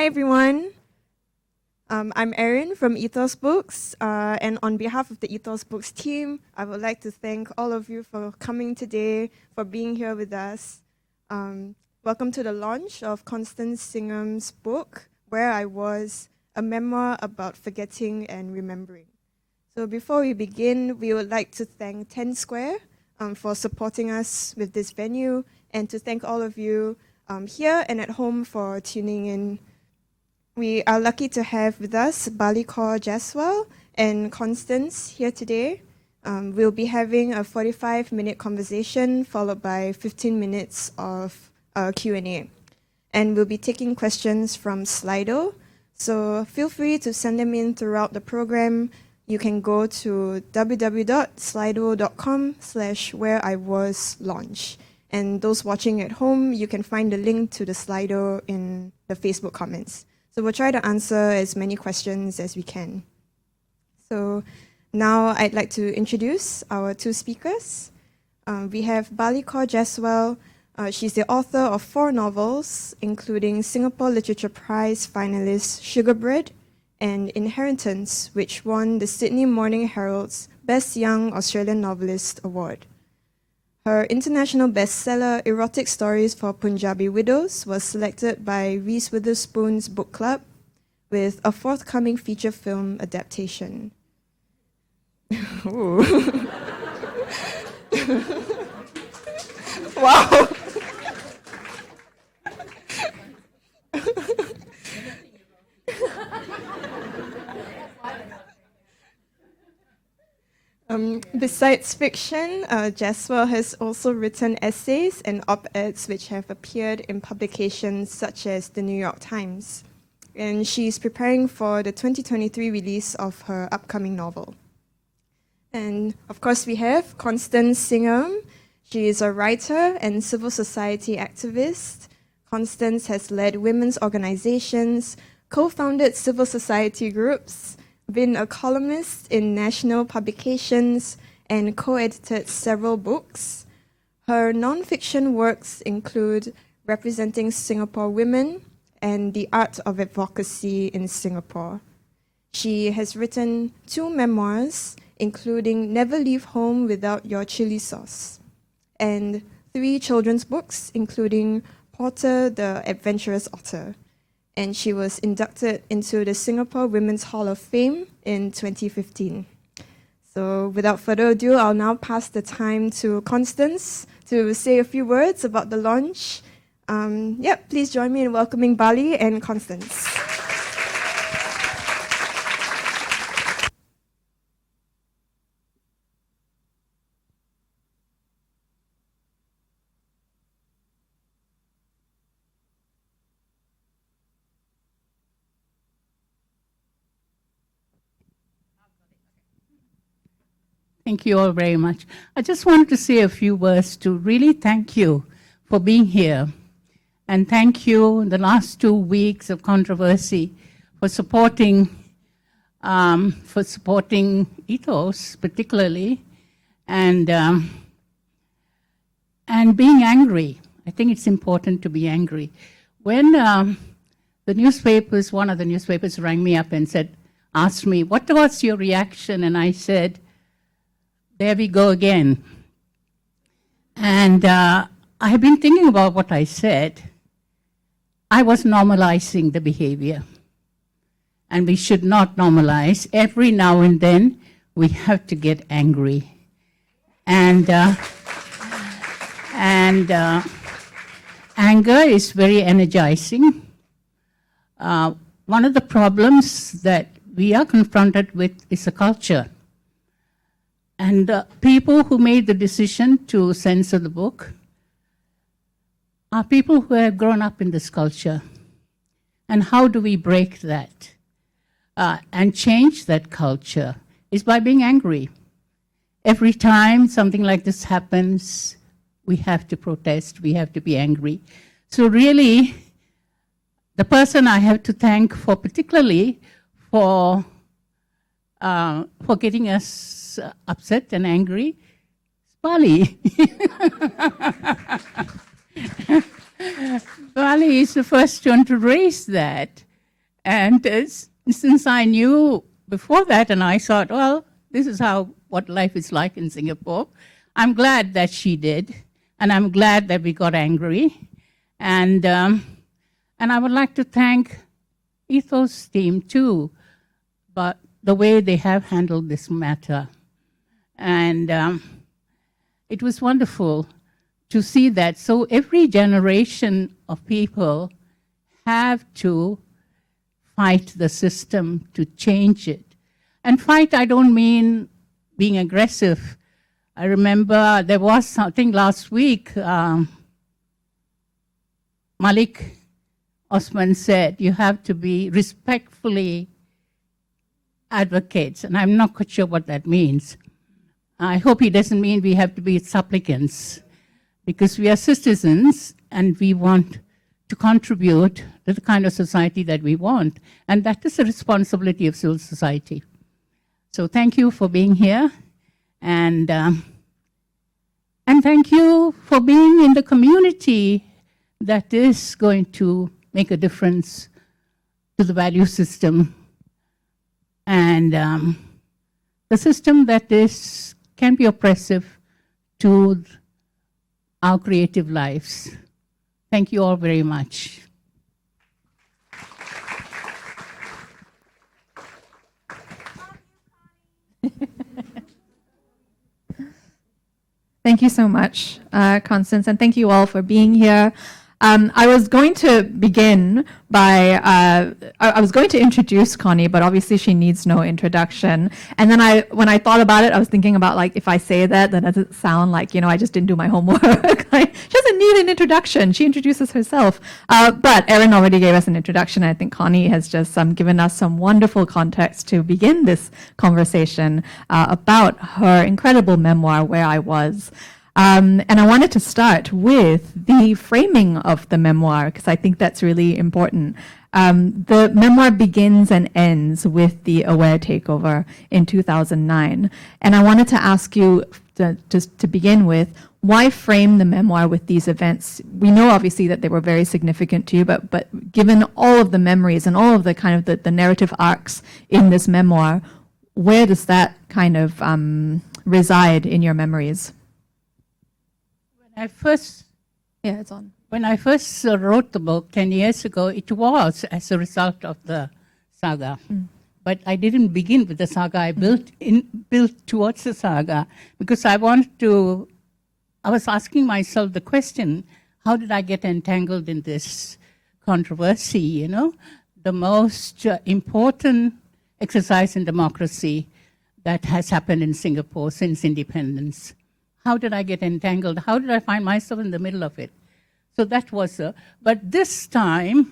everyone. I'm Erin from Ethos Books, and on behalf of the Ethos Books team, I would like to thank all of you for coming today, for being here with us. Welcome to the launch of Constance Singam's book, Where I Was, a memoir about forgetting and remembering. So before we begin, we would like to thank 10 Square for supporting us with this venue, and to thank all of you here and at home for tuning in. We are lucky to have with us Balli, Kaur, Jaswal, and Constance here today. We'll be having a 45-minute conversation followed by 15 minutes of Q&A. And we'll be taking questions from Slido, so feel free to send them in throughout the program. You can go to www.slido.com/whereiwaslaunch. And those watching at home, you can find the link to the Slido in the Facebook comments. So we'll try to answer as many questions as we can. So now I'd like to introduce our two speakers. We have Balli Kaur Jaswal. She's the author of 4 novels, including Singapore Literature Prize finalist Sugarbread and Inheritance, which won the Sydney Morning Herald's Best Young Australian Novelist Award. Her international bestseller, Erotic Stories for Punjabi Widows, was selected by Reese Witherspoon's book club, with a forthcoming feature film adaptation. Wow! Besides fiction, Jaswal has also written essays and op-eds which have appeared in publications such as the New York Times. And she's preparing for the 2023 release of her upcoming novel. And of course we have Constance Singam. She is a writer and civil society activist. Constance has led women's organizations, co-founded civil society groups, been a columnist in national publications, and co-edited several books. Her non-fiction works include Representing Singapore Women and The Art of Advocacy in Singapore. She has written 2 memoirs, including Never Leave Home Without Your Chili Sauce, and 3 children's books, including Porter the Adventurous Otter. And she was inducted into the Singapore Women's Hall of Fame in 2015. So without further ado, I'll now pass the time to Constance to say a few words about the launch. Please join me in welcoming Balli and Constance. Thank you all very much. I just wanted to say a few words to really thank you for being here. And thank you in the last 2 weeks of controversy for supporting Ethos particularly, and being angry. I think it's important to be angry. When one of the newspapers rang me up and asked me, what was your reaction? And I said, there we go again. And I have been thinking about what I said. I was normalizing the behavior. And we should not normalize. Every now and then, we have to get angry. And anger is very energizing. One of the problems that we are confronted with is a culture. And people who made the decision to censor the book are people who have grown up in this culture. And how do we break that and change that culture? Is by being angry. Every time something like this happens, we have to protest, we have to be angry. So really, the person I have to thank particularly for getting us upset and angry, Balli. Balli is the first one to raise that. And since I knew before that, and I thought, well, this is what life is like in Singapore, I'm glad that she did, and I'm glad that we got angry. And I would like to thank Ethos team too, but the way they have handled this matter. And it was wonderful to see that. So every generation of people have to fight the system to change it. And fight, I don't mean being aggressive. I remember there was something last week, Malik Osman said, you have to be respectfully advocates, and I'm not quite sure what that means. I hope he doesn't mean we have to be supplicants, because we are citizens and we want to contribute to the kind of society that we want, and that is the responsibility of civil society. So thank you for being here, and thank you for being in the community that is going to make a difference to the value system, and the system that can be oppressive to our creative lives. Thank you all very much. Thank you so much, Constance, and thank you all for being here. I was going to begin by, I was going to introduce Connie, but obviously she needs no introduction. And then when I thought about it, I was thinking about, like, if I say that, then does it sound like, I just didn't do my homework? Like, she doesn't need an introduction. She introduces herself. But Erin already gave us an introduction. I think Connie has just given us some wonderful context to begin this conversation about her incredible memoir, Where I Was. And I wanted to start with the framing of the memoir, because I think that's really important. The memoir begins and ends with the AWARE takeover in 2009. And I wanted to ask you, just to begin with, why frame the memoir with these events? We know obviously that they were very significant to you, but given all of the memories and all of the kind of the narrative arcs in this memoir, where does that kind of reside in your memories? When I first wrote the book 10 years ago, it was as a result of the saga. But I didn't begin with the saga. I built towards the saga because I was asking myself the question, how did I get entangled in this controversy, The most important exercise in democracy that has happened in Singapore since independence. How did I get entangled? How did I find myself in the middle of it? So that was but this time,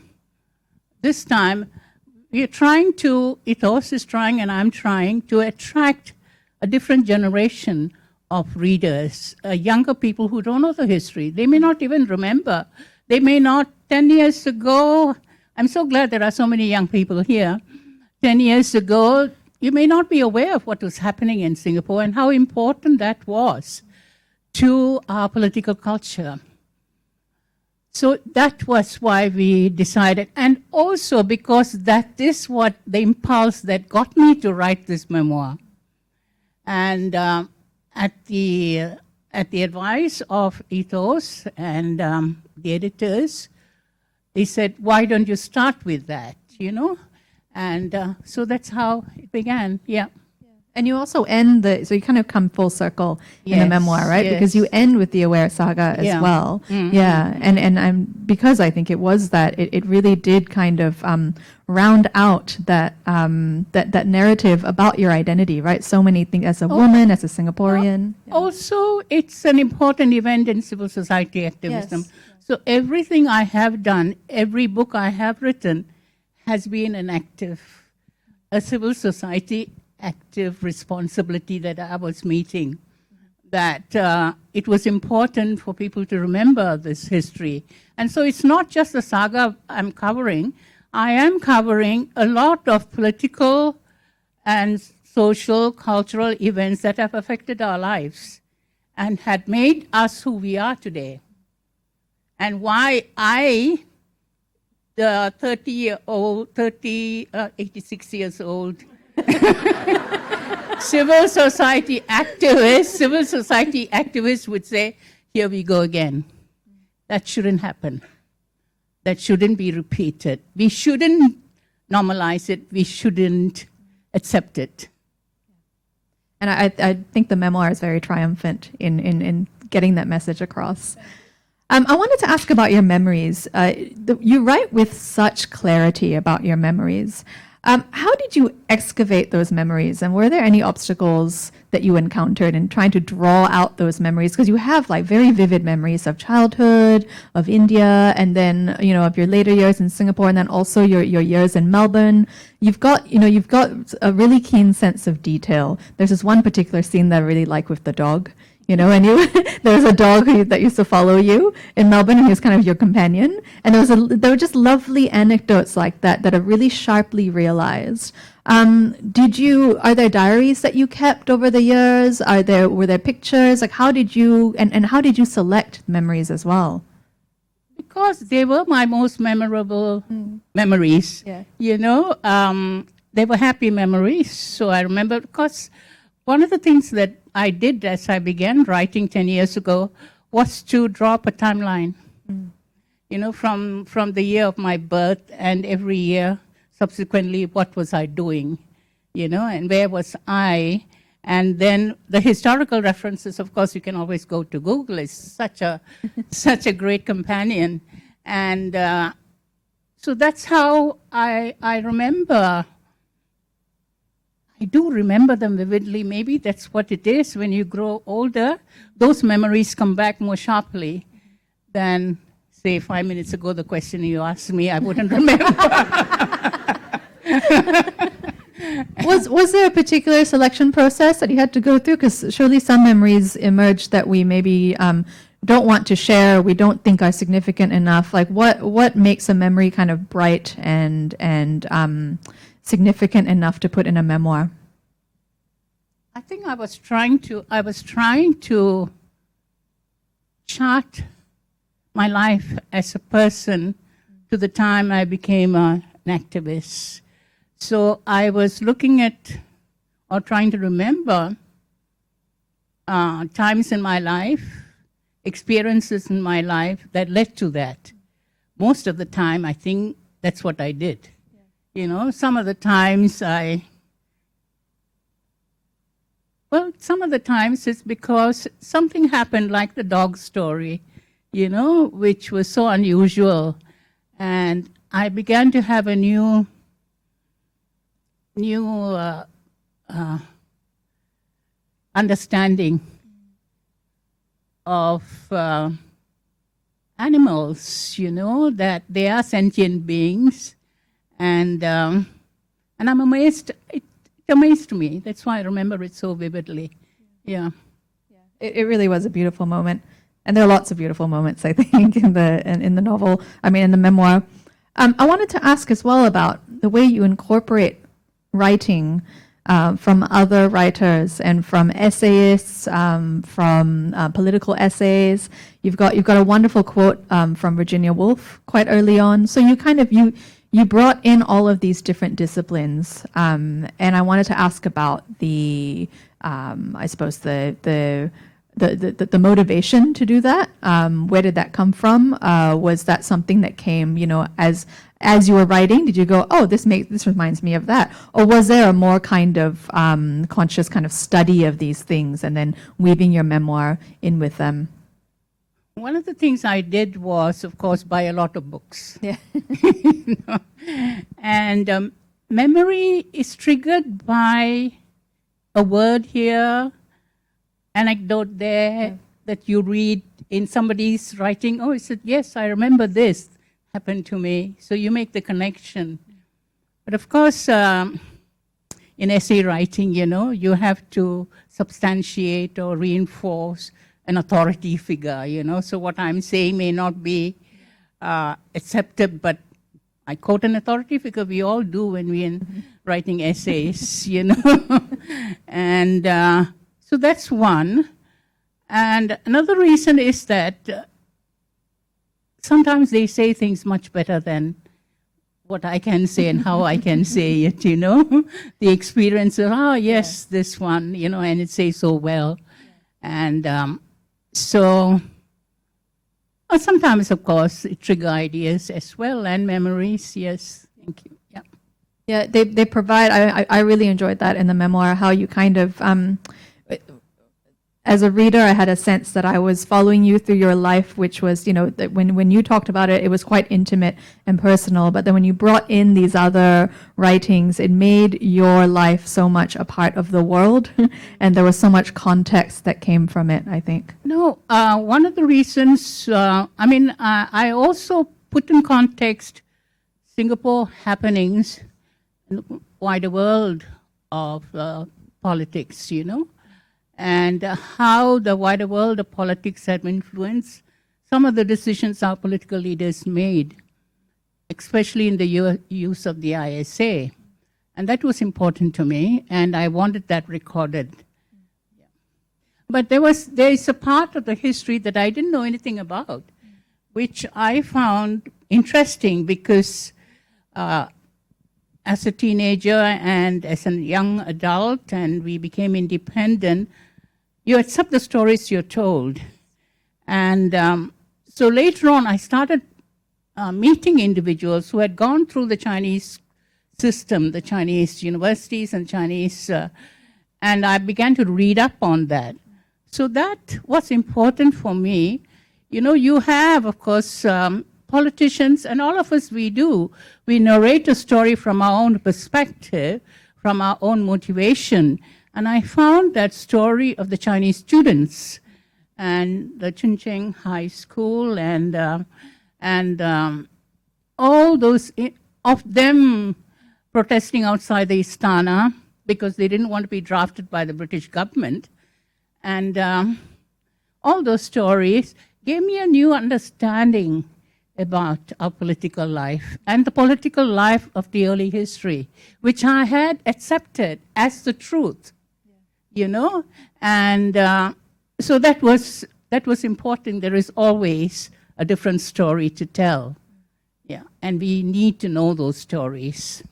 we're trying to, Ethos is trying and I'm trying to attract a different generation of readers, younger people who don't know the history. They may not even remember. They may not, 10 years ago, I'm so glad there are so many young people here. 10 years ago, you may not be aware of what was happening in Singapore and how important that was to our political culture. So that was why we decided, and also because that is what the impulse that got me to write this memoir. And at the advice of Ethos and the editors, they said, why don't you start with that, And so that's how it began, yeah. And you also end so you kind of come full circle in the memoir, right? Yes. Because you end with the AWARE Saga as well. Mm-hmm. Yeah, and because I think it was that, it really did kind of round out that that narrative about your identity, right? So many things, as a woman, as a Singaporean. Also, it's an important event in civil society activism. Yes. So everything I have done, every book I have written, has been a civil society active responsibility that I was meeting, that it was important for people to remember this history. And so it's not just the saga I'm covering. I am covering a lot of political and social, cultural events that have affected our lives and had made us who we are today. And why I 86 years old civil society activists would say, here we go again. That shouldn't happen. That shouldn't be repeated. We shouldn't normalize it. We shouldn't accept it. And I think the memoir is very triumphant in getting that message across. I wanted to ask about your memories. You write with such clarity about your memories. How did you excavate those memories? And were there any obstacles that you encountered in trying to draw out those memories? Because you have like very vivid memories of childhood, of India, and then, you know, of your later years in Singapore, and then also your years in Melbourne. You've got a really keen sense of detail. There's this one particular scene that I really like with the dog. You know, and there was a dog that used to follow you in Melbourne, and he was kind of your companion. And there were just lovely anecdotes like that are really sharply realized. Are there diaries that you kept over the years? Were there pictures? Like, how did you, and how did you select memories as well? Because they were my most memorable memories. Yeah. You know, they were happy memories. So I remember, because one of the things that I did as I began writing 10 years ago was to draw up a timeline, you know, from the year of my birth, and every year subsequently, what was I doing, you know, and where was I? And then the historical references, of course, you can always go to Google. It's such a great companion. And so that's how I remember. I do remember them vividly. Maybe that's what it is. When you grow older, those memories come back more sharply than, say, 5 minutes ago, the question you asked me, I wouldn't remember. Was there a particular selection process that you had to go through? Because surely some memories emerged that we maybe don't want to share, we don't think are significant enough. Like, what makes a memory kind of bright and significant enough to put in a memoir? I think I was trying to chart my life as a person to the time I became an activist. So I was looking at, or trying to remember, times in my life, experiences in my life that led to that. Most of the time, I think that's what I did. You know, some of the times it's because something happened, like the dog story, you know, which was so unusual. And I began to have a new understanding of animals, you know, that they are sentient beings. And I'm amazed. It amazed me. That's why I remember it so vividly. Yeah. It really was a beautiful moment, and there are lots of beautiful moments, I think, in the novel. I mean, in the memoir. I wanted to ask as well about the way you incorporate writing from other writers and from essayists, from political essays. You've got a wonderful quote from Virginia Woolf quite early on. So you brought in all of these different disciplines, and I wanted to ask about the motivation to do that. Where did that come from? Was that something that came, you know, as you were writing? Did you go, oh, this reminds me of that? Or was there a more kind of conscious kind of study of these things and then weaving your memoir in with them? One of the things I did was, of course, buy a lot of books. Yeah. You know? And memory is triggered by a word here, anecdote there, that you read in somebody's writing. Oh, he said, yes, I remember this happened to me. So you make the connection. But of course, in essay writing, you know, you have to substantiate or reinforce an authority figure, you know. So what I'm saying may not be accepted, but I quote an authority figure. We all do when we're writing essays, you know. And so that's one. And another reason is that sometimes they say things much better than what I can say and how I can say it, the experience of, yes, this one, and it says so well. And so sometimes, of course, it trigger ideas as well and memories. Yes, thank you. Yeah. Yeah, they provide, I really enjoyed that in the memoir, how you kind of, as a reader, I had a sense that I was following you through your life, which was, that when you talked about it, it was quite intimate and personal. But then when you brought in these other writings, it made your life so much a part of the world. And there was so much context that came from it, I think. No, one of the reasons, I also put in context Singapore happenings in the wider world of politics, and how the wider world of politics have influenced some of the decisions our political leaders made, especially in the use of the ISA. And that was important to me, and I wanted that recorded. Yeah. But there is a part of the history that I didn't know anything about, which I found interesting because as a teenager and as a young adult, and we became independent, you accept the stories you're told. And so later on, I started meeting individuals who had gone through the Chinese system, the Chinese universities and Chinese, and I began to read up on that. So that was important for me. You have, of course, politicians, and all of us, we narrate a story from our own perspective, from our own motivation. And I found that story of the Chinese students and the Chuncheng High School and all those of them protesting outside the Istana because they didn't want to be drafted by the British government. And all those stories gave me a new understanding about our political life and the political life of the early history, which I had accepted as the truth. And so that was important. There is always a different story to tell. Yeah, and we need to know those stories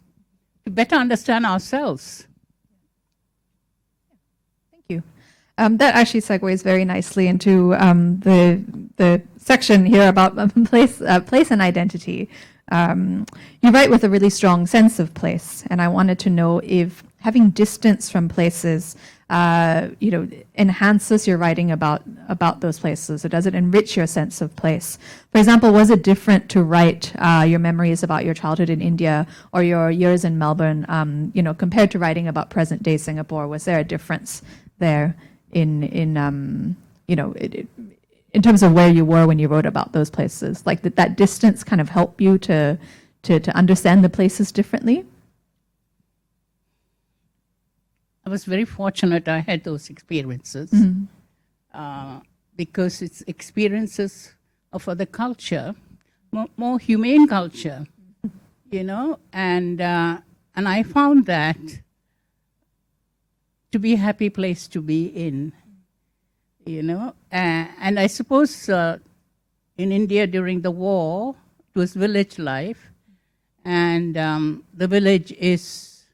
to better understand ourselves. Thank you. That actually segues very nicely into the section here about place and identity. You write with a really strong sense of place, and I wanted to know if having distance from places, enhances your writing about those places, or does it enrich your sense of place? For example, was it different to write your memories about your childhood in India or your years in Melbourne, compared to writing about present-day Singapore? Was there a difference there in terms of where you were when you wrote about those places? Like, did that distance kind of help you to understand the places differently? I was very fortunate I had those experiences because it's experiences of other culture, more humane culture, and I found that to be a happy place to be in, and I suppose in India during the war, it was village life, and the village is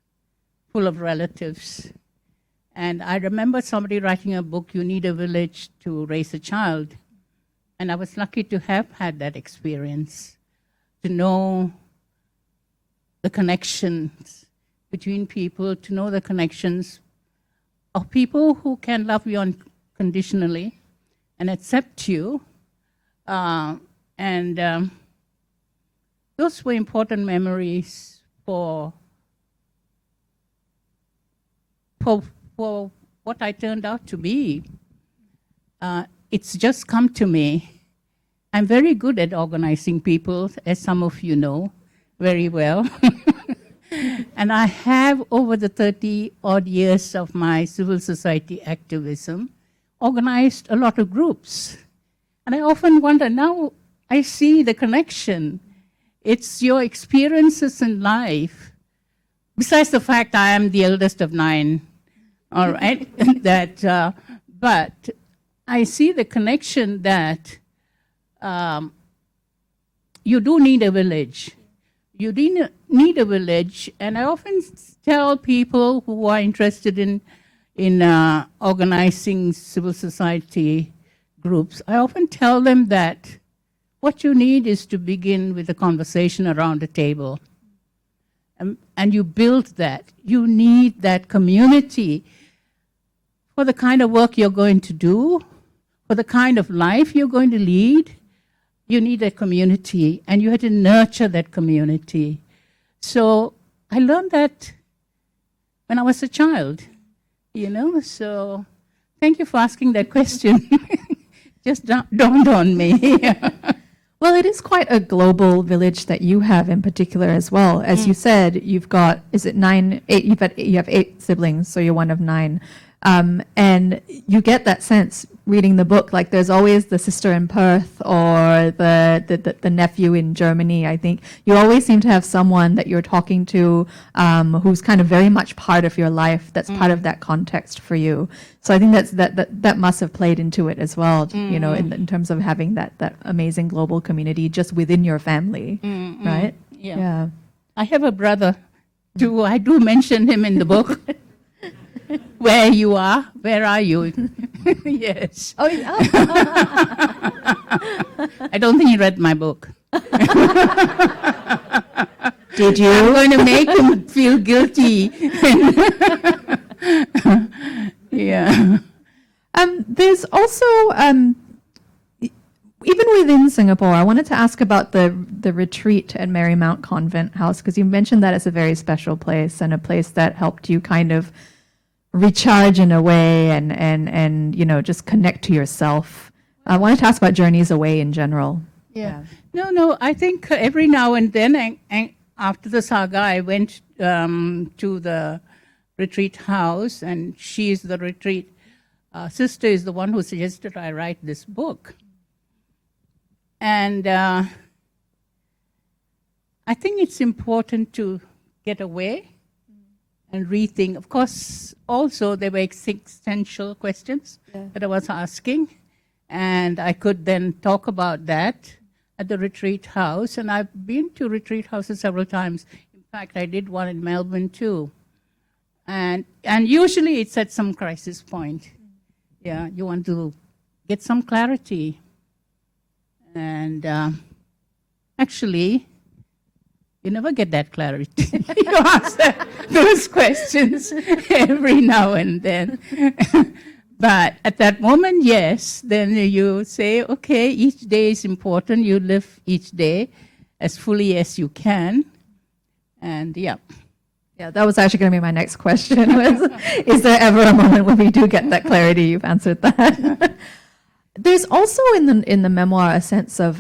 full of relatives. And I remember somebody writing a book, You Need a Village to Raise a Child. And I was lucky to have had that experience, to know the connections between people, to know the connections of people who can love you unconditionally and accept you. And those were important memories for what I turned out to be. It's just come to me. I'm very good at organizing people, as some of you know very well. And I have, over the 30-odd years of my civil society activism, organized a lot of groups. And I often wonder, now I see the connection. It's your experiences in life, besides the fact I am the eldest of 9, all right, but I see the connection that you do need a village. you need a village. And I often tell people who are interested in organizing civil society groups, I often tell them that what you need is to begin with a conversation around a table. And you build that. You need that community for the kind of work you're going to do, for the kind of life you're going to lead. You need a community, and you have to nurture that community. So I learned that when I was a child, so thank you for asking that question. Just dawned on me. Well, it is quite a global village that you have in particular as well. As you said, you've got, is it 9, 8, you have 8 siblings, so you're one of 9. And you get that sense reading the book, like there's always the sister in Perth or the nephew in Germany. I think you always seem to have someone that you're talking to who's kind of very much part of your life, that's part of that context for you. So I think that must have played into it as well, in terms of having that amazing global community just within your family, right? Yeah. I have a brother too. I do mention him in the book. Where you are? Where are you? Yes. Oh, yeah. I don't think he read my book. Did you? I'm going to make him feel guilty. Yeah. There's also, even within Singapore, I wanted to ask about the retreat at Marymount Convent House, because you mentioned that as a very special place and a place that helped you kind of recharge in a way and just connect to yourself. I wanted to ask about journeys away in general. Yeah. No, I think every now and then, and after the saga, I went to the retreat house, and she is the retreat sister, is the one who suggested I write this book. And I think it's important to get away and rethink. Of course, also there were existential questions that I was asking, and I could then talk about that at the retreat house. And I've been to retreat houses several times. In fact, I did one in Melbourne too. And usually it's at some crisis point. Yeah, you want to get some clarity. And actually, you never get that clarity. You answer those questions every now and then. But at that moment, yes, then you say, okay, each day is important. You live each day as fully as you can. And yeah. Yeah, that was actually going to be my next question. Is there ever a moment when we do get that clarity? You've answered that. There's also in the memoir a sense of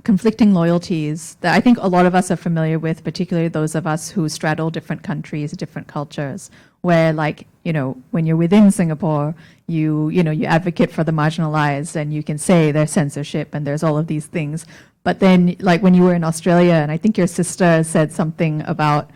conflicting loyalties that I think a lot of us are familiar with, particularly those of us who straddle different countries, different cultures, where when you're within Singapore, you advocate for the marginalised and you can say there's censorship and there's all of these things. But then when you were in Australia, and I think your sister said something about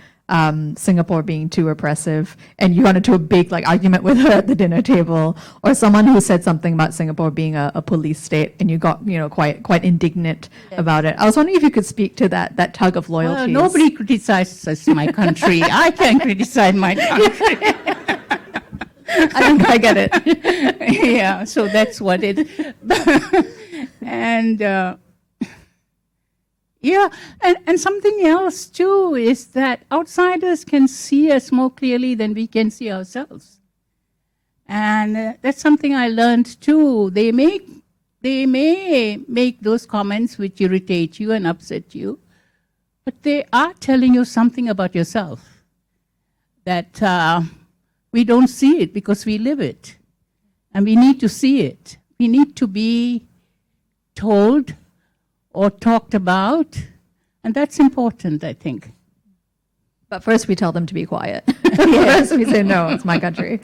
Singapore being too oppressive, and you got into a big argument with her at the dinner table, or someone who said something about Singapore being a police state, and you got quite indignant about it. I was wondering if you could speak to that tug of loyalties. Well, nobody criticizes my country. I can criticize my country. I think I get it. Yeah, so that's what it. And. Yeah, and something else too is that outsiders can see us more clearly than we can see ourselves. And that's something I learned too. They may make those comments which irritate you and upset you, but they are telling you something about yourself that we don't see it because we live it. And we need to see it. We need to be told or talked about, and that's important, I think. But first we tell them to be quiet. First we say, no, it's my country.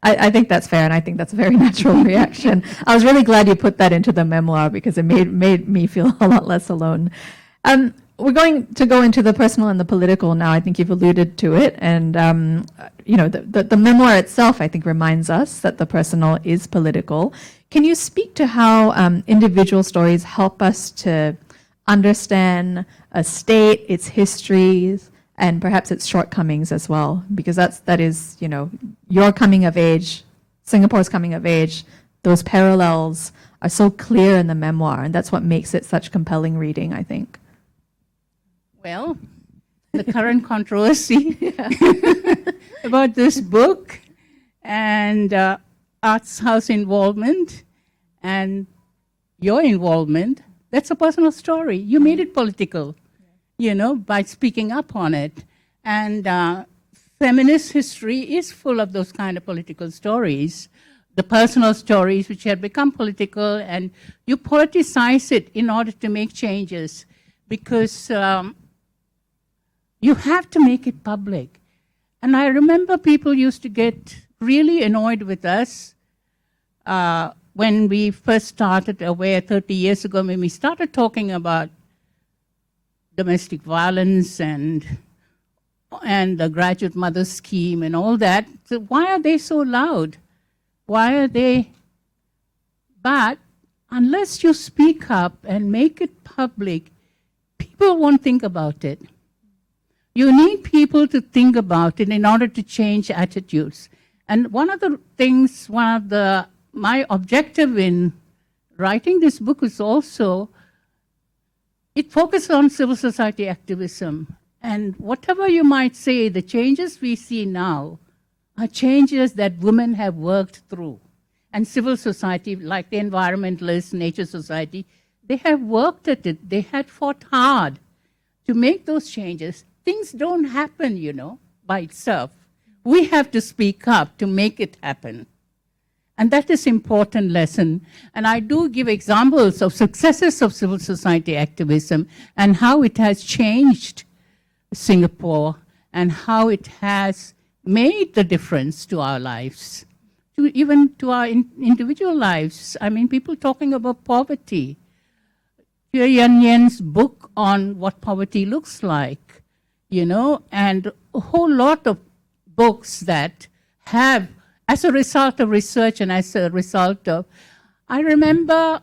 I think that's fair, and I think that's a very natural reaction. I was really glad you put that into the memoir because it made me feel a lot less alone. We're going to go into the personal and the political now. I think you've alluded to it, and the memoir itself, I think, reminds us that the personal is political. Can you speak to how individual stories help us to understand a state, its histories, and perhaps its shortcomings as well, because that is, you know, your coming of age, Singapore's coming of age, those parallels are so clear in the memoir, and that's what makes it such compelling reading, I think. Well, the current controversy about this book and Arts House involvement and your involvement, that's a personal story. You made it political, you know, by speaking up on it. And feminist history is full of those kind of political stories, the personal stories which have become political, and you politicize it in order to make changes, because you have to make it public. And I remember people used to get really annoyed with us when we first started AWARE 30 years ago, when we started talking about domestic violence and the graduate mother scheme and all that. So why are they so loud? Why are they? But unless you speak up and make it public, people won't think about it. You need people to think about it in order to change attitudes. And one of the things, my objective in writing this book is also, it focuses on civil society activism. And whatever you might say, the changes we see now are changes that women have worked through. And civil society, like the environmentalists, Nature Society, they have worked at it. They had fought hard to make those changes. Things don't happen, you know, by itself. We have to speak up to make it happen. And that is an important lesson. And I do give examples of successes of civil society activism and how it has changed Singapore and how it has made the difference to our lives, even to our individual lives. I mean, people talking about poverty. Tia Yan Yan's book on what poverty looks like, you know, and a whole lot of books that have, as a result of research and as a result of, I remember,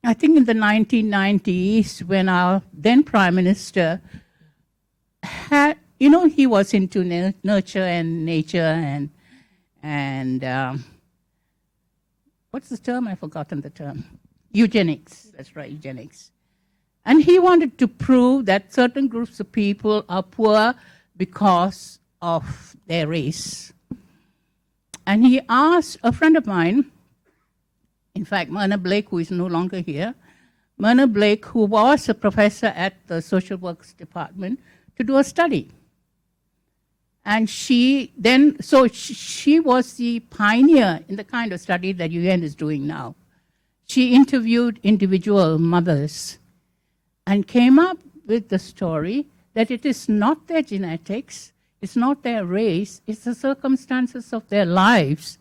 I think in the 1990s, when our then Prime Minister had, you know, he was into nurture and nature and what's the term? I've forgotten the term. Eugenics, that's right, eugenics. And he wanted to prove that certain groups of people are poor because of their race. And he asked a friend of mine, in fact, Myrna Blake, who is no longer here, Myrna Blake, who was a professor at the social works department, to do a study. And she was the pioneer in the kind of study that UN is doing now. She interviewed individual mothers and came up with the story that it is not their genetics, it's not their race, it's the circumstances of their lives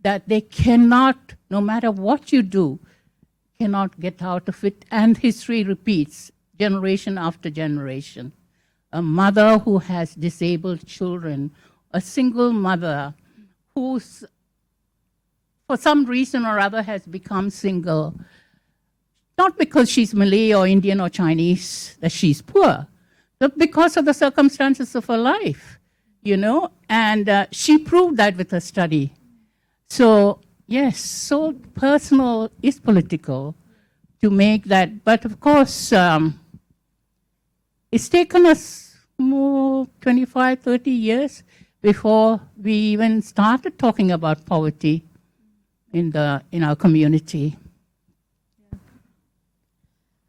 that they cannot, no matter what you do, cannot get out of it. And history repeats, generation after generation. A mother who has disabled children, a single mother who's, for some reason or other, has become single, not because she's Malay or Indian or Chinese, that she's poor, but because of the circumstances of her life, you know, and she proved that with her study. So, yes, so personal is political to make that, but of course, it's taken us more 25, 30 years before we even started talking about poverty in our community.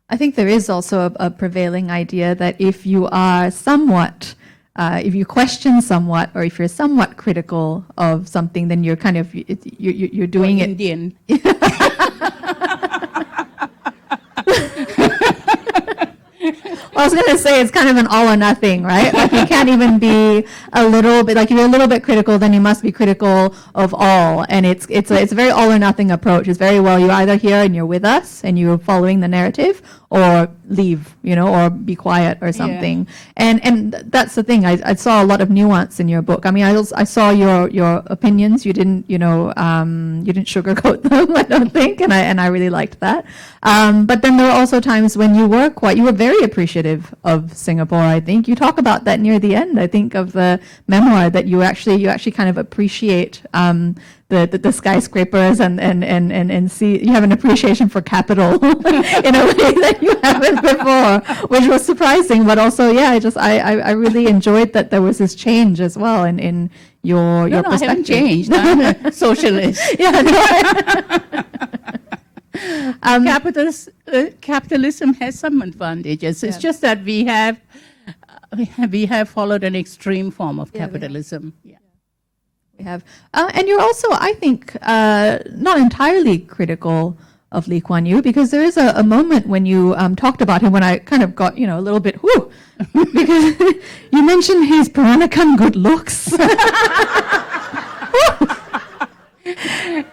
I think there is also a prevailing idea that if you are somewhat, if you question somewhat, or if you're somewhat critical of something, then you're kind of, you're doing it. Indian. I was going to say it's kind of an all or nothing, right? Like you can't even be a little bit, like if you're a little bit critical, then you must be critical of all. And it's a very all or nothing approach. It's very well, you're either here and you're with us and you're following the narrative, or leave, or be quiet or something. Yeah. And that's the thing. I saw a lot of nuance in your book. I mean, I saw your opinions. You didn't, you didn't sugarcoat them, I don't think, and I really liked that. But then there were also times when you were very appreciative of Singapore. I think you talk about that near the end, I think, of the memoir, that you actually kind of appreciate the skyscrapers and see, you have an appreciation for capital in a way that you haven't before, which was surprising. But also, I really enjoyed that there was this change as well in your perspective. I haven't changed. I'm a socialist. Capitalism has some advantages. It's just that we have followed an extreme form of capitalism. We have, and you're also, I think, not entirely critical of Lee Kuan Yew, because there is a moment when you talked about him when I kind of got, a little bit, whoo, because you mentioned his Peranakan good looks.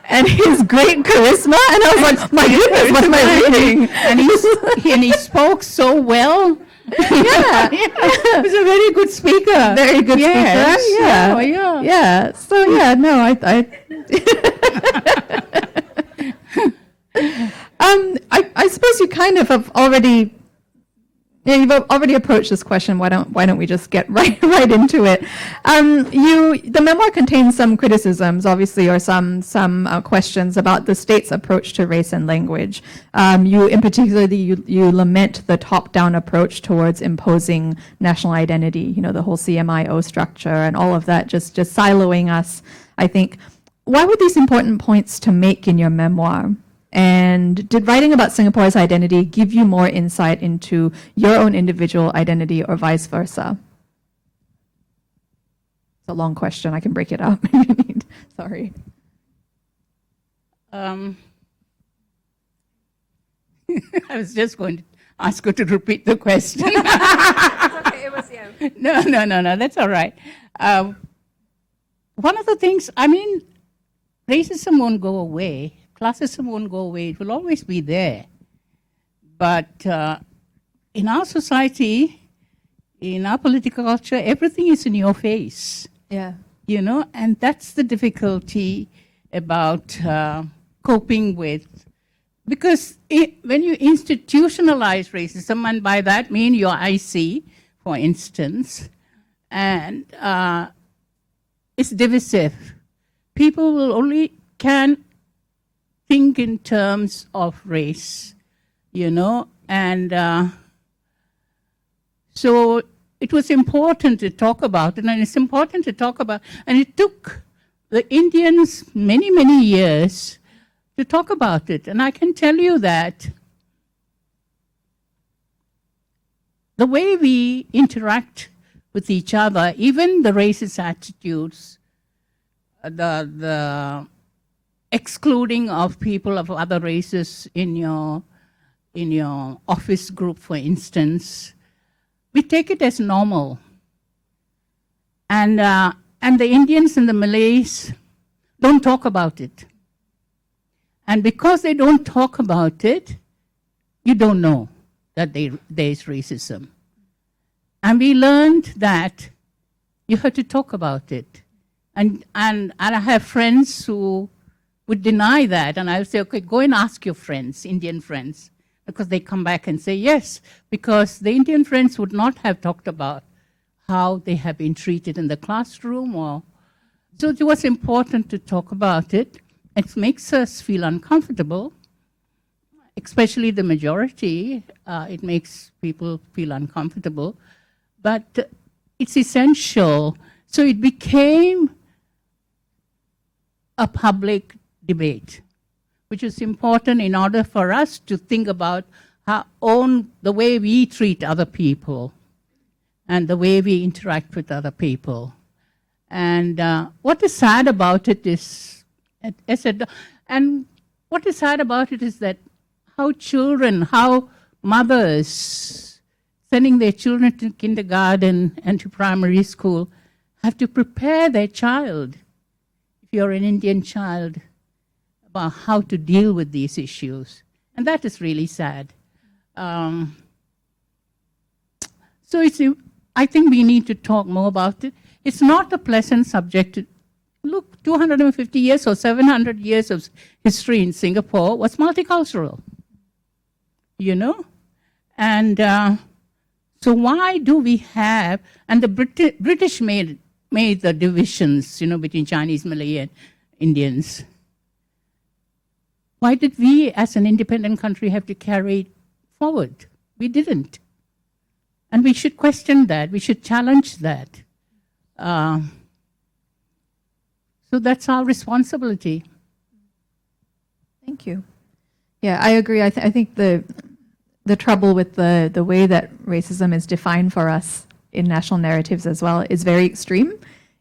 And his great charisma, and I was like, my goodness, what am I reading? And he spoke so well. Yeah. He was a very good speaker. Very good speaker. Yeah. Yeah. So no, I suppose you kind of have already. Yeah, you've already approached this question. Why don't we just get right into it? The memoir contains some criticisms, obviously, or some questions about the state's approach to race and language. You, in particular, you lament the top-down approach towards imposing national identity. The whole CMIO structure and all of that, just siloing us. I think. Why were these important points to make in your memoir? And did writing about Singapore's identity give you more insight into your own individual identity, or vice versa? It's a long question. I can break it up if you need. Sorry. I was just going to ask you to repeat the question. It's okay. It was you. No. That's all right. One of the things, racism won't go away. Classism won't go away. It will always be there. But in our society, in our political culture, everything is in your face. Yeah. And that's the difficulty about coping with. Because when you institutionalize racism, and by that mean your IC, for instance, and it's divisive. People will only can think in terms of race, and so it was important to talk about it, and it's important to talk about, and it took the Indians many, many years to talk about it. And I can tell you that the way we interact with each other, even the racist attitudes, the excluding of people of other races in your office group, for instance, we take it as normal. And the Indians and the Malays don't talk about it. And because they don't talk about it, you don't know that there is racism. And we learned that you have to talk about it. And I have friends who would deny that, and I would say, okay, go and ask your friends, Indian friends, because they come back and say yes, because the Indian friends would not have talked about how they have been treated in the classroom. So it was important to talk about it. It makes us feel uncomfortable, especially the majority. It makes people feel uncomfortable, but it's essential. So it became a public debate, which is important in order for us to think about the way we treat other people and the way we interact with other people. And what is sad about it is, that how mothers sending their children to kindergarten and to primary school have to prepare their child, if you're an Indian child, about how to deal with these issues. And that is really sad. So I think we need to talk more about it. It's not a pleasant subject. Look, 250 years or 700 years of history in Singapore was multicultural, you know? And so why do we have, and the British made the divisions, you know, between Chinese, Malay, and Indians. Why did we, as an independent country, have to carry it forward? We didn't. And we should question that. We should challenge that. So that's our responsibility. Thank you. Yeah, I agree. I think the trouble with the way that racism is defined for us in national narratives as well is very extreme.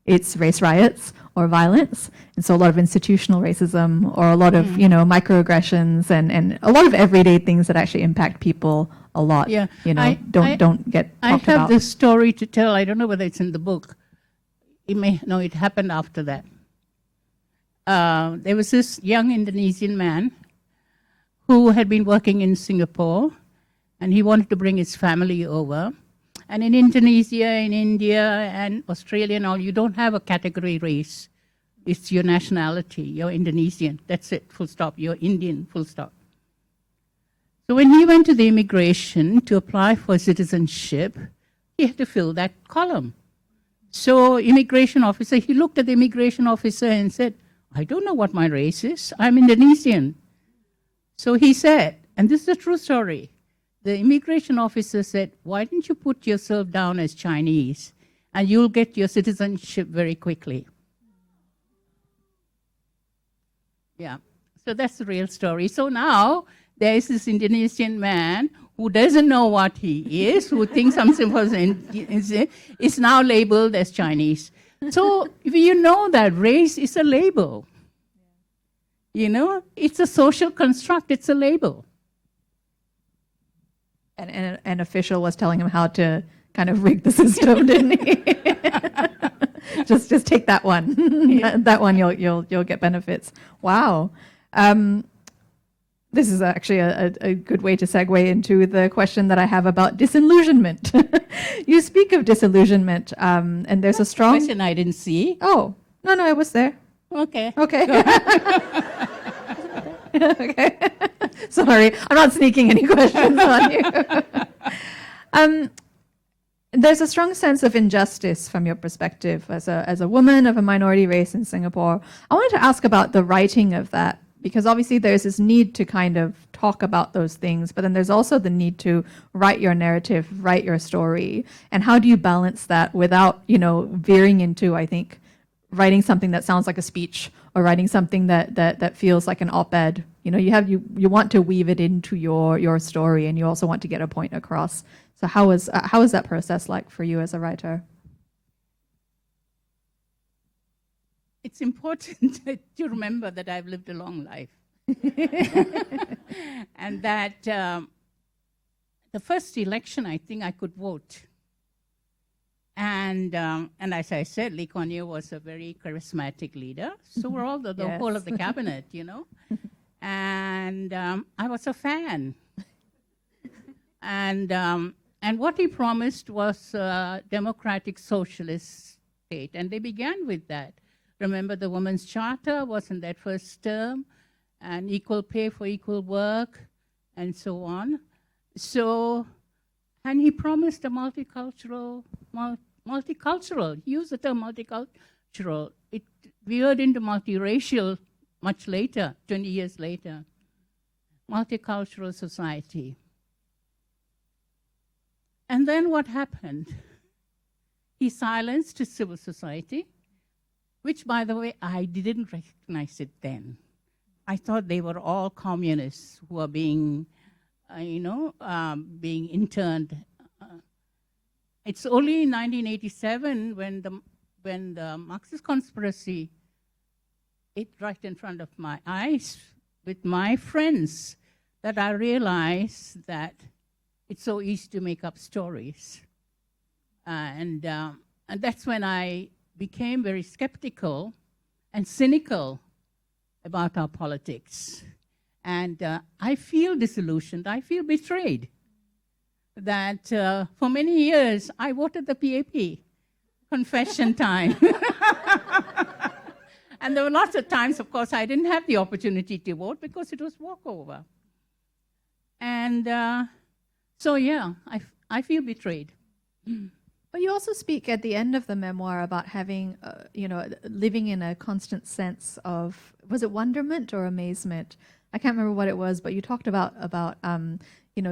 It's race riots or violence, and so a lot of institutional racism or a lot of microaggressions and a lot of everyday things that actually impact people a lot. Yeah, don't get talked about. I have this story to tell. I don't know whether it's in the book. It happened after that. There was this young Indonesian man who had been working in Singapore, and he wanted to bring his family over. And in Indonesia, in India, and Australia and all, you don't have a category race. It's your nationality. You're Indonesian. That's it, full stop. You're Indian, full stop. So when he went to the immigration to apply for citizenship, he had to fill that column. So immigration officer, he looked at the immigration officer and said, I don't know what my race is. I'm Indonesian. So he said, and this is a true story, the immigration officer said, why didn't you put yourself down as Chinese and you'll get your citizenship very quickly. Yeah, so that's the real story. So now there is this Indonesian man who doesn't know what he is, who thinks something is now labeled as Chinese. So you know that race is a label. You know, it's a social construct, it's a label. And an official was telling him how to kind of rig the system, didn't he? just take that one. Yeah. That one you'll get benefits. Wow. This is actually a good way to segue into the question that I have about disillusionment. You speak of disillusionment, and there's a strong question I didn't see. Oh, no, it was there. Okay. Okay. Sorry, I'm not sneaking any questions on you. There's a strong sense of injustice from your perspective as a woman of a minority race in Singapore. I wanted to ask about the writing of that, because obviously there's this need to kind of talk about those things, but then there's also the need to write your narrative, write your story. And how do you balance that without, veering into, I think, writing something that sounds like a speech or writing something that feels like an op-ed? You want to weave it into your story, and you also want to get a point across. So how is that process like for you as a writer? It's important to remember that I've lived a long life. And that the first election, I think I could vote. And as I said, Lee Kuan Yew was a very charismatic leader. So were all the Yes. whole of the cabinet, And I was a fan. And what he promised was a democratic socialist state. And they began with that. Remember, the Women's Charter was in that first term, and equal pay for equal work, and so on. So, and he promised a multicultural, he used the term multicultural. It veered into multiracial much later, 20 years later. Multicultural society. And then what happened? He silenced his civil society, which, by the way, I didn't recognize it then. I thought they were all communists who are being, being interned. It's only in 1987 when the Marxist conspiracy hit right in front of my eyes with my friends that I realized that it's so easy to make up stories. And that's when I became very skeptical and cynical about our politics. And I feel disillusioned, I feel betrayed that for many years I voted the PAP. Confession time. And there were lots of times, of course, I didn't have the opportunity to vote because it was walkover. And so, yeah, I feel betrayed. But you also speak at the end of the memoir about having, living in a constant sense of, was it wonderment or amazement? I can't remember what it was, but you talked about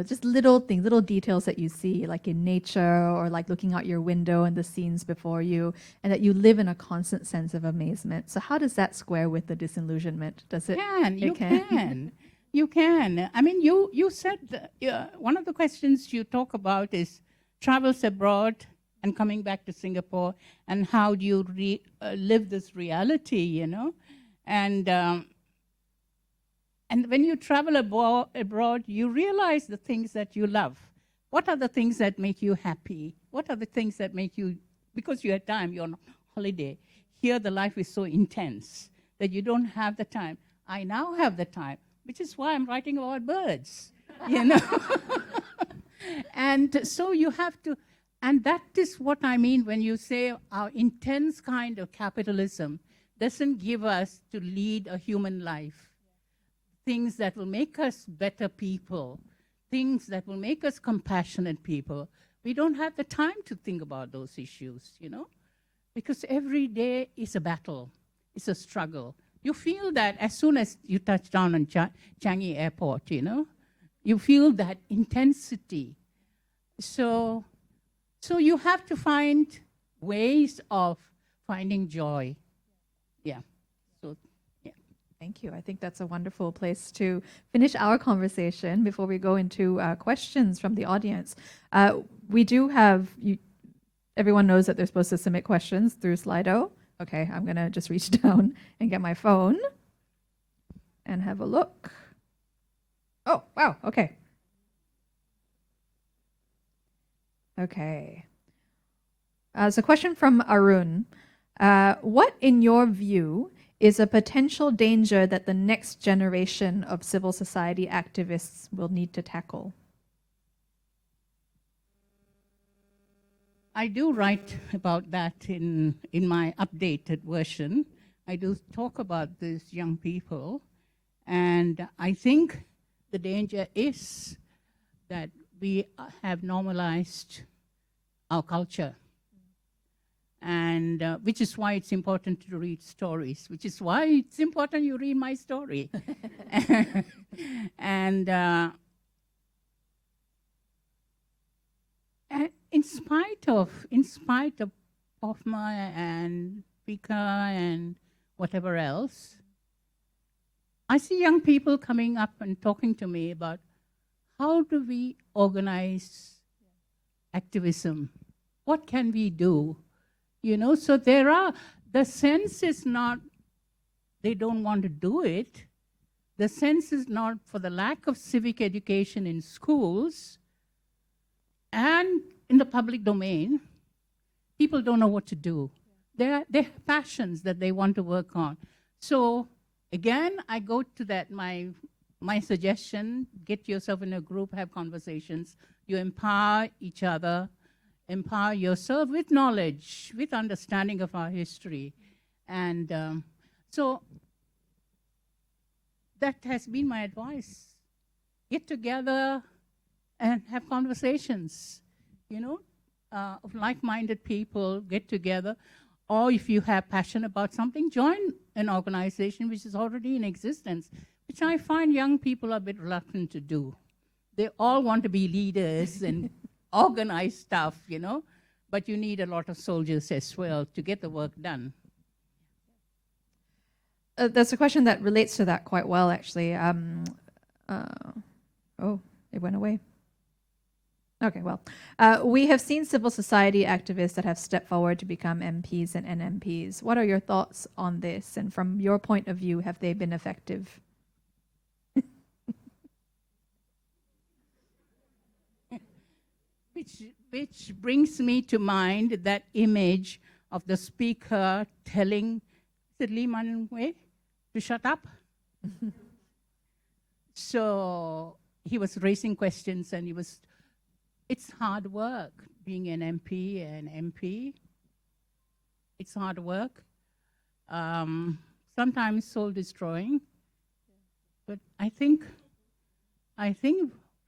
just little things, little details that you see, like in nature or like looking out your window and the scenes before you, and that you live in a constant sense of amazement. So how does that square with the disillusionment? Does it? You can. You can. I mean, you said one of the questions you talk about is travels abroad and coming back to Singapore, and how do you live this reality, And when you travel abroad, you realize the things that you love. What are the things that make you happy? What are the things that make you, because you had time, you're on holiday. Here the life is so intense that you don't have the time. I now have the time, which is why I'm writing about birds, And so you have to, and that is what I mean when you say our intense kind of capitalism doesn't give us to lead a human life. Things that will make us better people, things that will make us compassionate people. We don't have the time to think about those issues, because every day is a battle, it's a struggle. You feel that as soon as you touch down on Changi Airport, you feel that intensity. So you have to find ways of finding joy. Yeah. Thank you. I think that's a wonderful place to finish our conversation before we go into questions from the audience. We do have, everyone knows that they're supposed to submit questions through Slido. Okay, I'm going to just reach down and get my phone and have a look. Oh, wow, okay. Okay. So a question from Arun. What, in your view, is a potential danger that the next generation of civil society activists will need to tackle? I do write about that in my updated version. I do talk about these young people, and I think the danger is that we have normalized our culture. And which is why it's important to read stories, which is why it's important you read my story. And in spite of POFMA and PICA and whatever else, I see young people coming up and talking to me about how do we organize activism? What can we do? So the sense is not, they don't want to do it. The sense is not for the lack of civic education in schools and in the public domain. People don't know what to do. They have passions that they want to work on. So again, I go to that, my suggestion, get yourself in a group, have conversations. You empower each other. Empower yourself with knowledge, with understanding of our history. And so that has been my advice. Get together and have conversations, of like-minded people, get together. Or if you have passion about something, join an organization which is already in existence, which I find young people are a bit reluctant to do. They all want to be leaders and organize stuff, but you need a lot of soldiers as well to get the work done. That's a question that relates to that quite well, actually. Oh, it went away. Okay, well, we have seen civil society activists that have stepped forward to become MPs and NMPs. What are your thoughts on this? And from your point of view, have they been effective? which brings me to mind that image of the speaker telling Lee Man Wei to shut up. So he was raising questions, and it's hard work being an MP. It's hard work. Sometimes soul destroying. But I think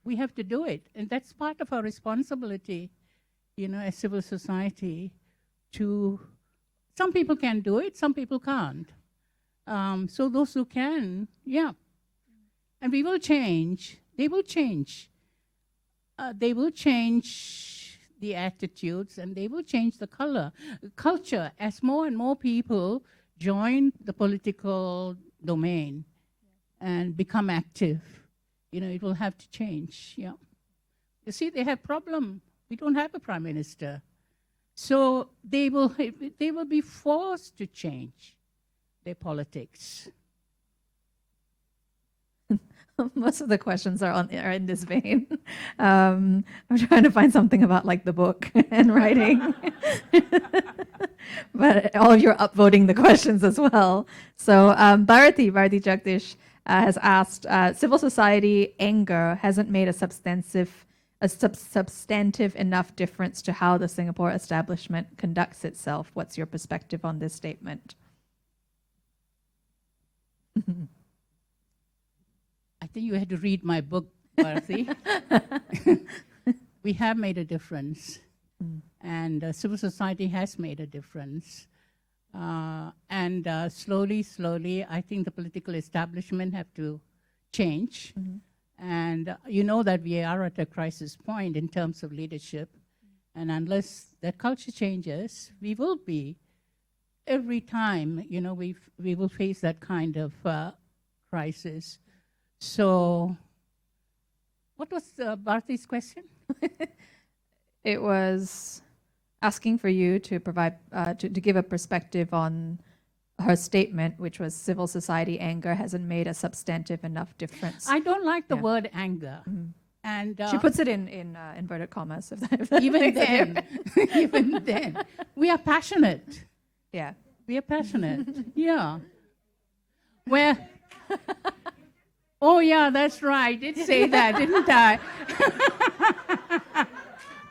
we have to do it. And that's part of our responsibility, as civil society some people can do it, some people can't. So those who can, and we will change. They will change. They will change the attitudes, and they will change the culture as more and more people join the political domain and become active. It will have to change. Yeah. You see, they have problem. We don't have a prime minister. So they will be forced to change their politics. Most of the questions are in this vein. I'm trying to find something about like the book and writing. But all of you are upvoting the questions as well. So Bharati Jagdish has asked, civil society anger hasn't made a substantive enough difference to how the Singapore establishment conducts itself. What's your perspective on this statement? I think you had to read my book, Bharati. We have made a difference, and civil society has made a difference. And slowly, I think the political establishment have to change. And you know that we are at a crisis point in terms of leadership. And unless that culture changes, we will be, every time, we will face that kind of crisis. So, what was Bharati's question? It was asking for you to provide, to give a perspective on her statement, which was civil society anger hasn't made a substantive enough difference. I don't like the word anger. And she puts it in inverted commas. If that even then, we are passionate. Yeah. We are passionate. Yeah. Oh yeah, that's right. I did say that, didn't I?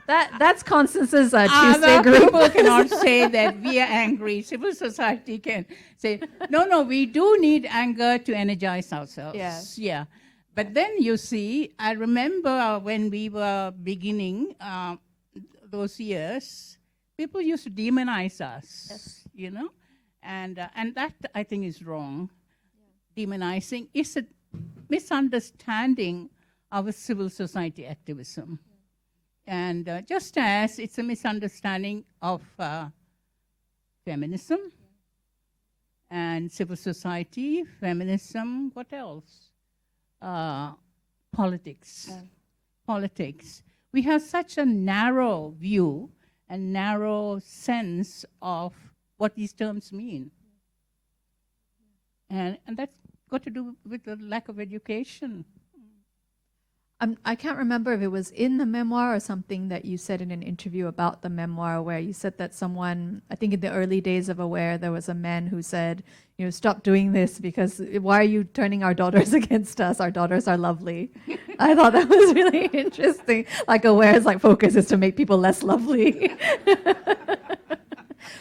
That's Constance's Tuesday group. People cannot say that we are angry. Civil society can say, no, we do need anger to energize ourselves. Yeah. But then you see, I remember when we were beginning those years, people used to demonize us, and that I think is wrong. Demonizing is a misunderstanding of a civil society activism. And just as it's a misunderstanding of feminism and civil society, feminism, what else? Politics. Politics. We have such a narrow view and narrow sense of what these terms mean. And that's got to do with the lack of education. I can't remember if it was in the memoir or something that you said in an interview about the memoir, where you said that someone, I think in the early days of AWARE, there was a man who said, stop doing this because why are you turning our daughters against us? Our daughters are lovely. I thought that was really interesting. Like AWARE's focus is to make people less lovely.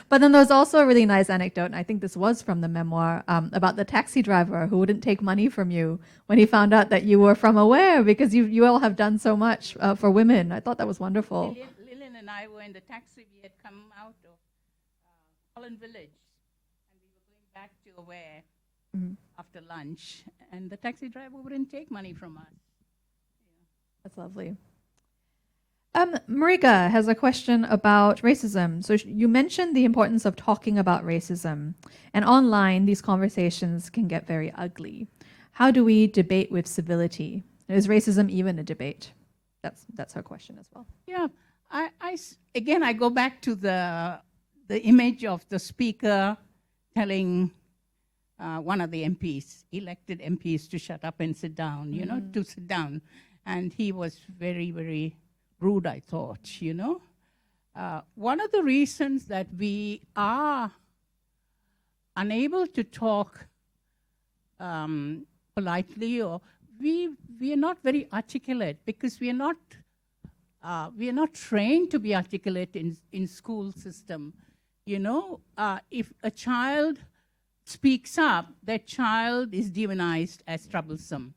But then there's also a really nice anecdote, and I think this was from the memoir, about the taxi driver who wouldn't take money from you when he found out that you were from AWARE, because you all have done so much for women. I thought that was wonderful. Lillian and I were in the taxi. We had come out of Holland Village, and we were going back to AWARE after lunch, and the taxi driver wouldn't take money from us. That's lovely. Marika has a question about racism. So you mentioned the importance of talking about racism, and online these conversations can get very ugly. How do we debate with civility? Is racism even a debate? That's her question as well. Yeah, I go back to the image of the speaker telling one of the MPs, elected MPs, to shut up and sit down. To sit down, and he was very, very rude, I thought, you know. One of the reasons that we are unable to talk politely, or we are not very articulate because we are not trained to be articulate in school system. You know, if a child speaks up, that child is demonized as troublesome.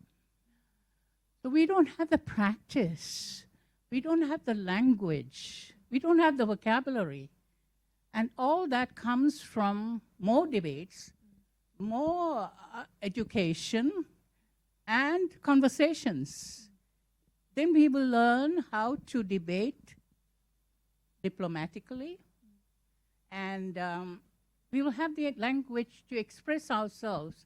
So we don't have the practice, we don't have the language, we don't have the vocabulary. And all that comes from more debates, more education, and conversations. Then we will learn how to debate diplomatically, and we will have the language to express ourselves.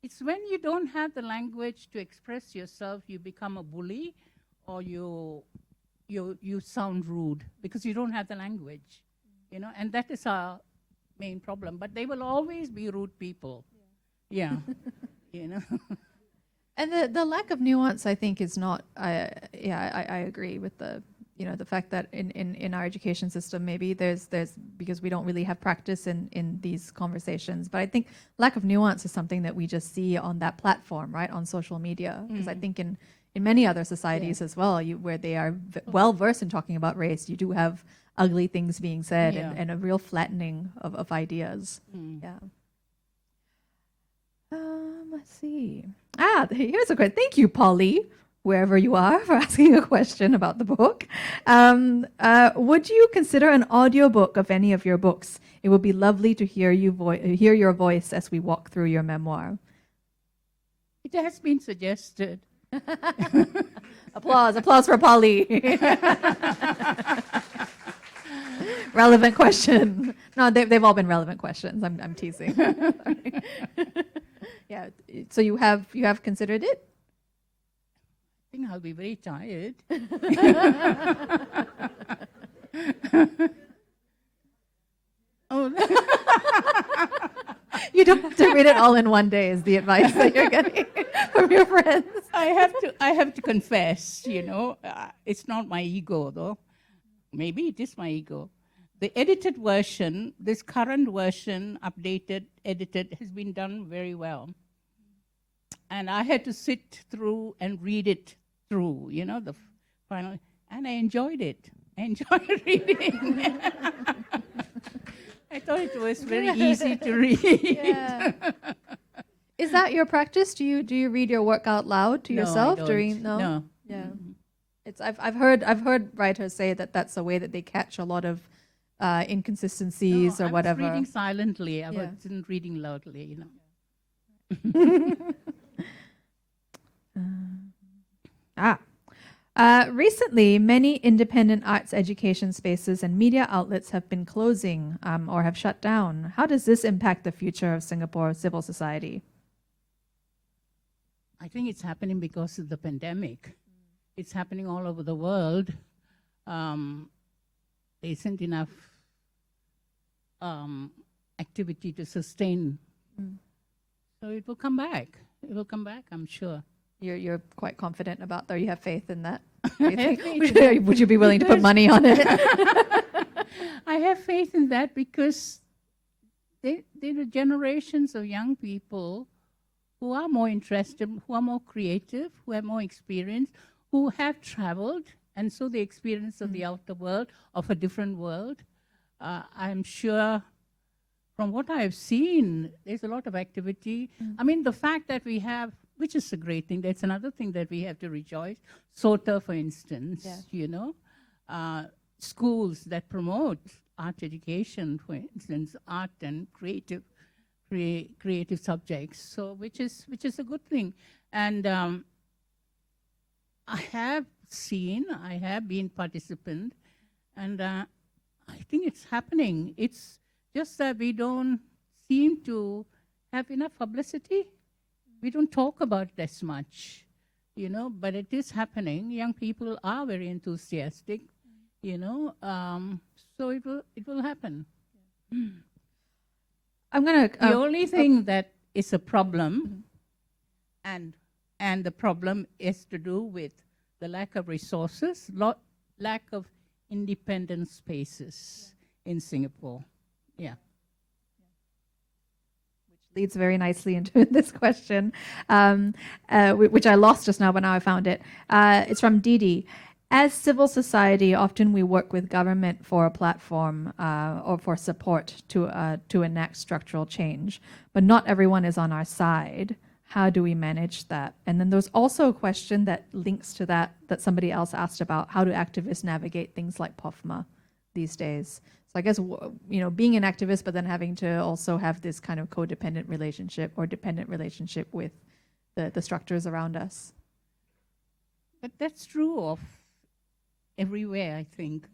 It's when you don't have the language to express yourself, you become a bully, or you sound rude because you don't have the language, you know, and that is our main problem. But they will always be rude people. Yeah, you know. And the lack of nuance, I think, is not. I agree with the fact that in our education system, maybe there's because we don't really have practice in these conversations. But I think lack of nuance is something that we just see on that platform, right, on social media. Because I think in many other societies as well, where they are well versed in talking about race, you do have ugly things being said and a real flattening of ideas. Yeah. Let's see. Here's a question. Thank you, Polly, wherever you are, for asking a question about the book. Would you consider an audiobook of any of your books? It would be lovely to hear your voice as we walk through your memoir. It has been suggested. Applause for Polly. Relevant question. No, they've all been relevant questions. I'm teasing. Yeah. So you have considered it? I think I'll be very tired. Oh. You don't have to read it all in one day, is the advice that you're getting from your friends. I have to confess, you know, it's not my ego though. Maybe it is my ego. The edited version, this current version, updated, edited, has been done very well. And I had to sit through and read it through, you know, the final, and I enjoyed it. I enjoyed reading. I thought it was very easy to read. Yeah. Is that your practice? Do you read your work out loud to yourself during? No. Yeah. It's I've heard writers say that that's a way that they catch a lot of inconsistencies or whatever. I was reading silently. I wasn't reading loudly, you know. Recently, many independent arts education spaces and media outlets have been closing or have shut down. How does this impact the future of Singapore civil society? I think it's happening because of the pandemic. It's happening all over the world. There isn't enough activity to sustain. So it will come back. It will come back, I'm sure. You're quite confident about that, or you have faith in that? Would you be willing to put money on it? I have faith in that because there are generations of young people who are more interested, who are more creative, who have more experience, who have traveled, and so the experience of the outer world, of a different world. I'm sure from what I've seen, there's a lot of activity. I mean, the fact that we have, which is a great thing, that's another thing that we have to rejoice. SOTA, for instance, you know, schools that promote art education, for instance, art and creative subjects. So, which is a good thing. And I have been participant, and I think it's happening. It's just that we don't seem to have enough publicity. We don't talk about it as much, you know, but it is happening. Young people are very enthusiastic, you know, so it will happen. The only thing that is a problem, and the problem is to do with the lack of resources. lack of independent spaces in Singapore. Yeah. Leads very nicely into this question, which I lost just now, but now I found it. It's from Didi. As civil society, often we work with government for a platform or for support to enact structural change, but not everyone is on our side. How do we manage that? And then there's also a question that links to that somebody else asked about: how do activists navigate things like POFMA these days? So I guess, being an activist, but then having to also have this kind of codependent relationship or dependent relationship with the structures around us. But that's true of everywhere, I think.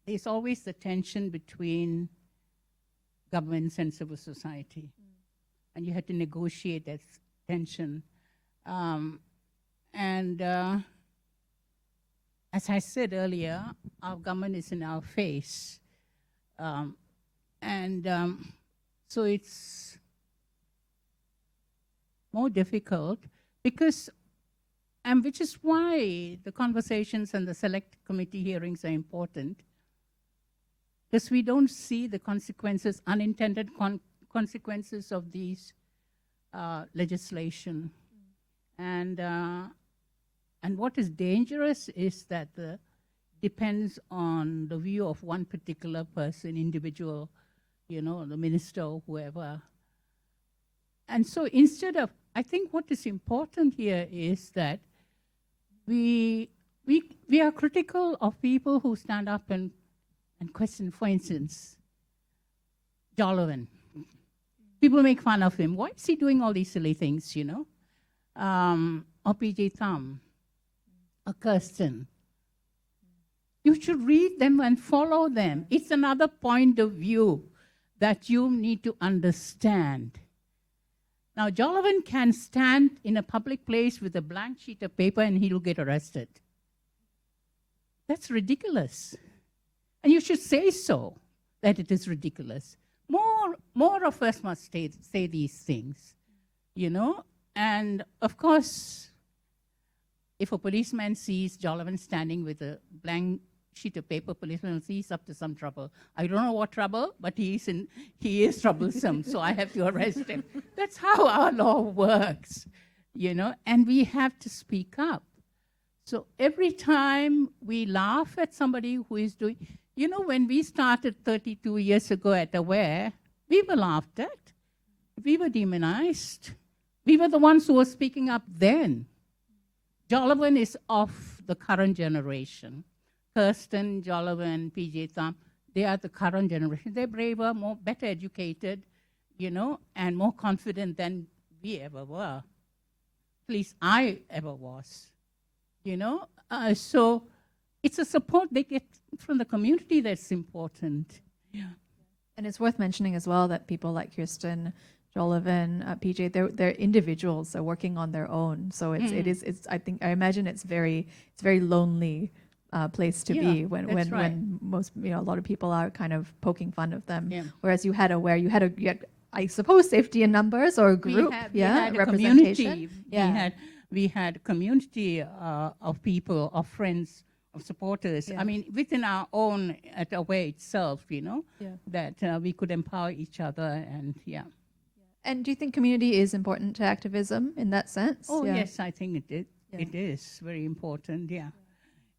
There's always the tension between governments and civil society. And you have to negotiate that tension. As I said earlier, our government is in our face. So it's more difficult because, and which is why the conversations and the select committee hearings are important, because we don't see the consequences, unintended consequences of these legislation. And what is dangerous is that depends on the view of one particular person, individual, the minister or whoever. And so instead of, I think what is important here is that we are critical of people who stand up and question, for instance, Jolovan. People make fun of him. Why is he doing all these silly things, Or PJ Thumb, or Kirsten. You should read them and follow them. It's another point of view that you need to understand. Now, Jolovan can stand in a public place with a blank sheet of paper and he'll get arrested. That's ridiculous. And you should say so, that it is ridiculous. More of us must say these things, And of course, if a policeman sees Jolovan standing with a blank sheet of paper, policeman will see he's up to some trouble. I don't know what trouble, but he is troublesome, so I have to arrest him. That's how our law works, and we have to speak up. So every time we laugh at somebody who is doing, when we started 32 years ago at AWARE, we were laughed at. We were demonized. We were the ones who were speaking up then. Jolovan is of the current generation. Kirsten, Jolovan, PJ Thumb, they are the current generation. They're braver, better educated, and more confident than we ever were. At least I ever was, So it's a support they get from the community that's important. Yeah. And it's worth mentioning as well that people like Kirsten, Jolovan, PJ, they're individuals. They're working on their own. So I imagine it's very lonely place to be when most a lot of people are kind of poking fun of them. Yeah. Whereas you had I suppose safety in numbers or a group, we had representation. We had a community of people, of friends, of supporters. Yeah. I mean, within our own at AWARE itself, that we could empower each other and And do you think community is important to activism in that sense? Oh, yes, I think it is very important,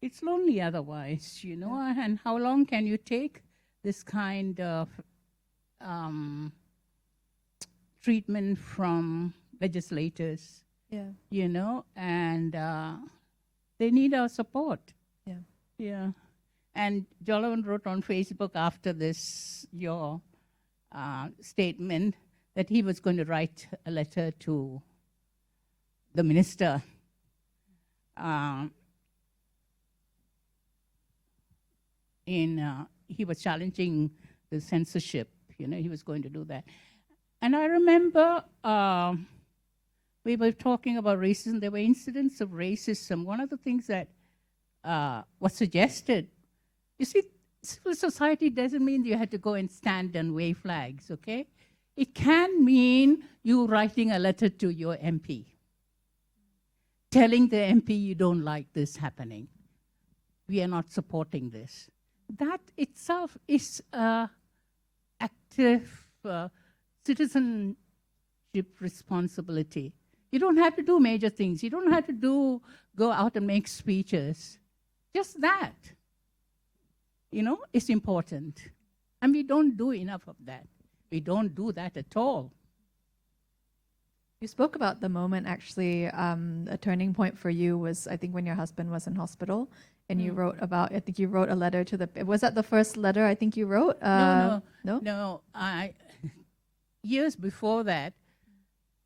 It's lonely otherwise, and how long can you take this kind of treatment from legislators, and they need our support. Yeah. And Jolovan wrote on Facebook after this, your statement, that he was going to write a letter to the minister. He was challenging the censorship, he was going to do that. And I remember we were talking about racism. There were incidents of racism. One of the things that was suggested, you see, civil society doesn't mean you have to go and stand and wave flags, okay? It can mean you writing a letter to your MP, telling the MP you don't like this happening. we are not supporting this. That itself is active citizenship responsibility. You don't have to do major things. You don't have to go out and make speeches. Just that, is important. And we don't do enough of that. We don't do that at all. You spoke about the moment, actually, a turning point for you was, I think, when your husband was in hospital, and you wrote about, I think you wrote a letter to was that the first letter I think you wrote? No. Years before that,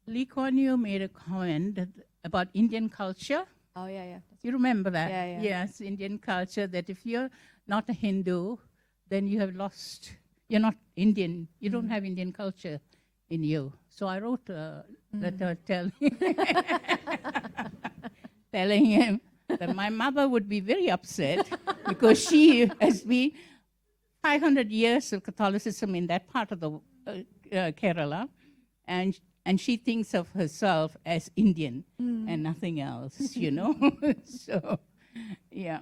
Lee Kuan Yew made a comment about Indian culture. Oh, yeah. You remember that? Yeah. Yes, Indian culture, that if you're not a Hindu, then you have lost, you're not Indian, you don't have Indian culture in you. So I wrote a letter telling him that my mother would be very upset because she has been 500 years of Catholicism in that part of the Kerala, and she thinks of herself as Indian and nothing else, So, yeah.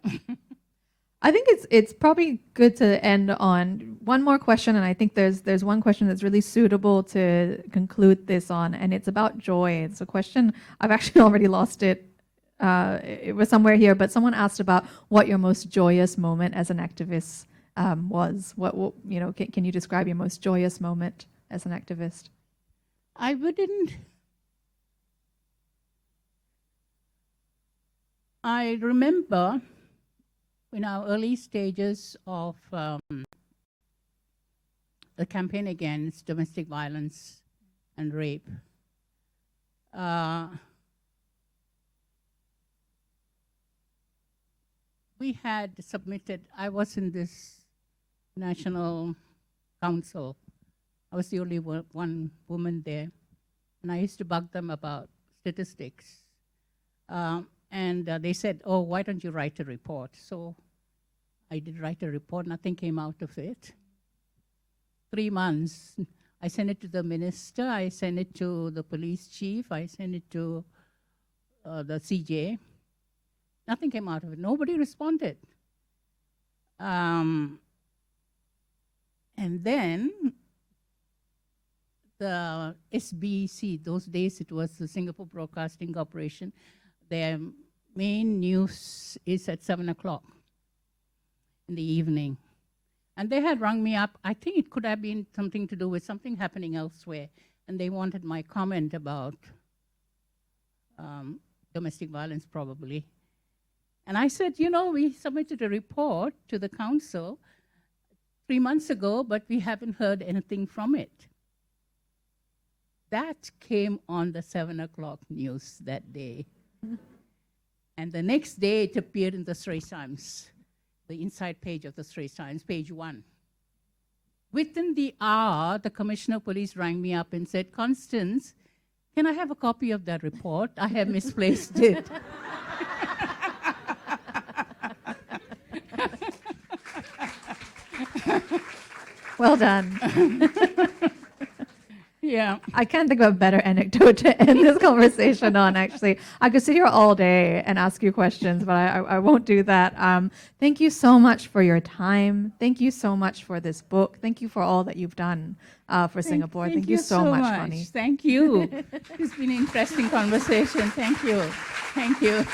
I think it's probably good to end on one more question, and I think there's one question that's really suitable to conclude this on, and it's about joy. It's a question, I've actually already lost it. It was somewhere here, but someone asked about what your most joyous moment as an activist was. What can you describe your most joyous moment as an activist? I remember in our early stages of the campaign against domestic violence and rape, we had submitted, I was in this national council. I was the only one woman there, and I used to bug them about statistics. And they said, oh, why don't you write a report? So I did write a report. Nothing came out of it. 3 months. I sent it to the minister. I sent it to the police chief. I sent it to the CJ. Nothing came out of it. Nobody responded. And then the SBC, those days it was the Singapore Broadcasting Corporation, their main news is at 7 o'clock in the evening. And they had rung me up. I think it could have been something to do with something happening elsewhere. And they wanted my comment about domestic violence, probably. And I said, we submitted a report to the council 3 months ago, but we haven't heard anything from it. That came on the 7 o'clock news that day. And the next day, it appeared in the Straits Times, the inside page of the Straits Times, page 1. Within the hour, the Commissioner of Police rang me up and said, Constance, can I have a copy of that report? I have misplaced it. Well done. Yeah. I can't think of a better anecdote to end this conversation on, actually. I could sit here all day and ask you questions, but I won't do that. Thank you so much for your time. Thank you so much for this book. Thank you for all that you've done for Singapore. Thank you so much, Connie. Thank you. It's been an interesting conversation. Thank you. Thank you.